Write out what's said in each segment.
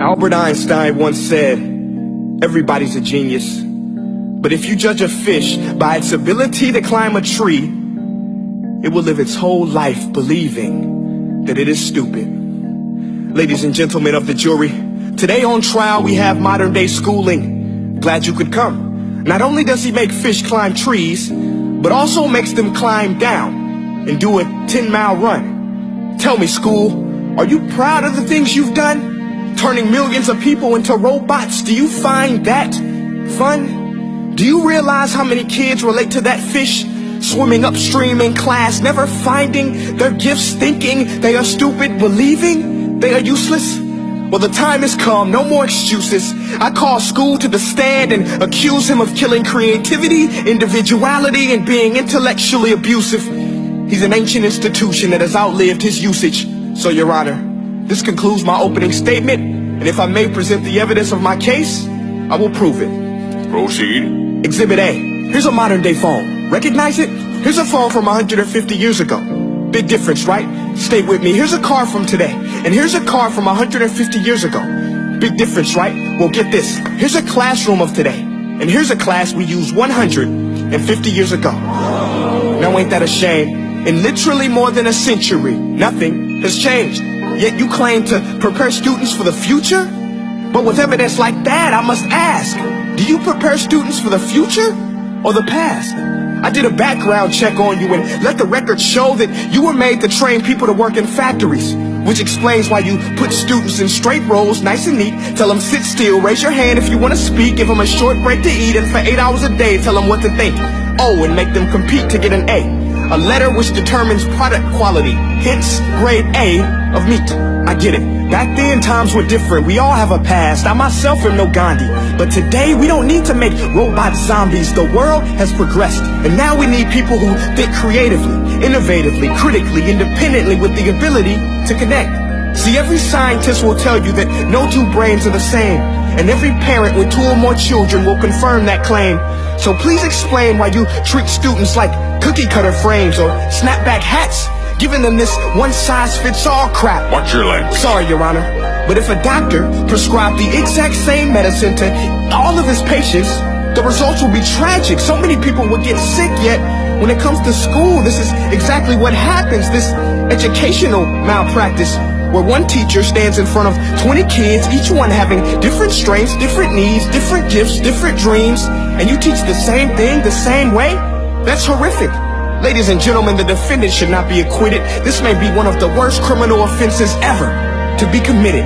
Albert Einstein once said, everybody's a genius, but if you judge a fish by its ability to climb a tree, it will live its whole life believing that it is stupid. Ladies and gentlemen of the jury, today on trial we have modern day schooling. Glad you could come. Not only does he make fish climb trees, but also makes them climb down and do a 10-mile run. Tell me, school, are you proud of the things you've done? Turning millions of people into robots, do you find that fun? Do you realize how many kids relate to that fish swimming upstream in class, never finding their gifts, thinking they are stupid, believing they are useless? Well, the time has come, no more excuses. I call school to the stand and accuse him of killing creativity, individuality, and being intellectually abusive. He's an ancient institution that has outlived his usage. So, Your Honor, this concludes my opening statement, and if I may present the evidence of my case, I will prove it. Proceed. Exhibit A. Here's a modern day phone. Recognize it? Here's a phone from 150 years ago. Big difference, right? Stay with me. Here's a car from today, and here's a car from 150 years ago. Big difference, right? Well, get this. Here's a classroom of today, and here's a class we used 150 years ago. Now ain't that a shame? In literally more than a century, nothing has changed. Yet you claim to prepare students for the future? But with evidence like that, I must ask, do you prepare students for the future or the past? I did a background check on you and let the record show that you were made to train people to work in factories, which explains why you put students in straight rows, nice and neat, tell them sit still, raise your hand if you want to speak, give them a short break to eat, and for 8 hours a day tell them what to think. Oh, and make them compete to get an A letter which determines product quality, hence grade A of meat. I get it. Back then, times were different. We all have a past. I myself am no Gandhi. But today, we don't need to make robot zombies. The world has progressed. And now we need people who think creatively, innovatively, critically, independently, with the ability to connect. See, every scientist will tell you that no two brains are the same. And every parent with 2 or more children will confirm that claim. So please explain why you treat students like cookie cutter frames or snapback hats, giving them this one-size-fits-all crap. Watch your language. Sorry, Your Honor, but if a doctor prescribed the exact same medicine to all of his patients, the results will be tragic. So many people will get sick, yet when it comes to school, this is exactly what happens, this educational malpractice, where one teacher stands in front of 20 kids, each one having different strengths, different needs, different gifts, different dreams, and you teach the same thing the same way? That's horrific. Ladies and gentlemen, the defendant should not be acquitted. This may be one of the worst criminal offenses ever to be committed.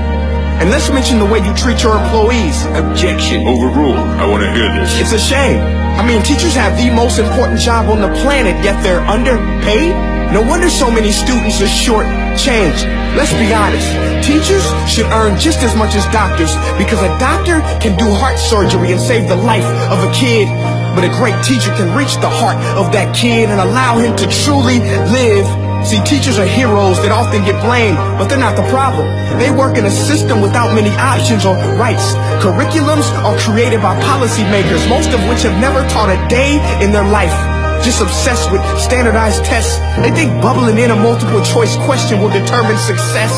And let's mention the way you treat your employees. Objection. Overruled. I want to hear this. It's a shame. I mean, teachers have the most important job on the planet, yet they're underpaid? No wonder so many students are short-changed. Let's be honest. Teachers should earn just as much as doctors, because a doctor can do heart surgery and save the life of a kid. But a great teacher can reach the heart of that kid and allow him to truly live. See, teachers are heroes that often get blamed, but they're not the problem. They work in a system without many options or rights. Curriculums are created by policymakers, most of which have never taught a day in their life. Just obsessed with standardized tests. They think bubbling in a multiple choice question will determine success.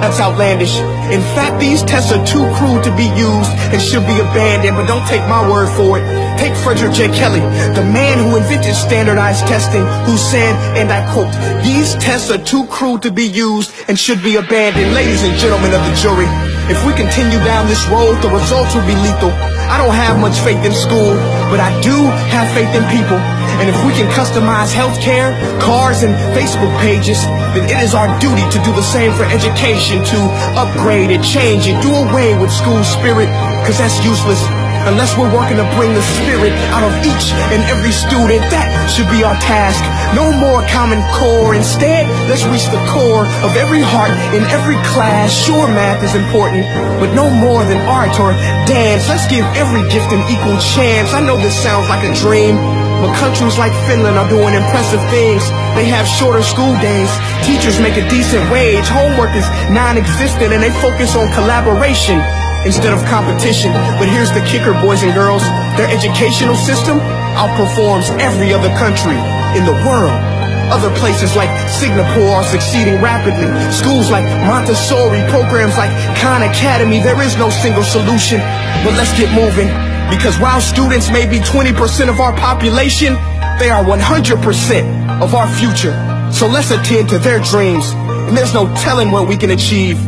That's outlandish. In fact, these tests are too crude to be used and should be abandoned, but don't take my word for it. Take Frederick J. Kelly, the man who invented standardized testing, who said, and I quote, "These tests are too crude to be used and should be abandoned." Ladies and gentlemen of the jury, if we continue down this road, the results will be lethal. I don't have much faith in school, but I do have faith in people. And if we can customize healthcare, cars, and Facebook pages, then it is our duty to do the same for education, to upgrade and change and do away with school spirit, because that's useless. Unless we're working to bring the spirit out of each and every student, that should be our task. No more Common Core. Instead, let's reach the core of every heart in every class. Sure, math is important, but no more than art or dance. Let's give every gift an equal chance. I know this sounds like a dream, but countries like Finland are doing impressive things. They have shorter school days. Teachers make a decent wage. Homework is non-existent, and they focus on collaboration instead of competition. But here's the kicker, boys and girls. Their educational system outperforms every other country in the world. Other places like Singapore are succeeding rapidly. Schools like Montessori, programs like Khan Academy, there is no single solution. But let's get moving, because while students may be 20% of our population, they are 100% of our future. So let's attend to their dreams, and there's no telling what we can achieve.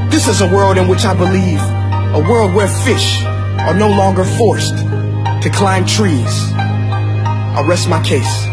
This is a world in which I believe, a world where fish are no longer forced to climb trees. I'll rest my case.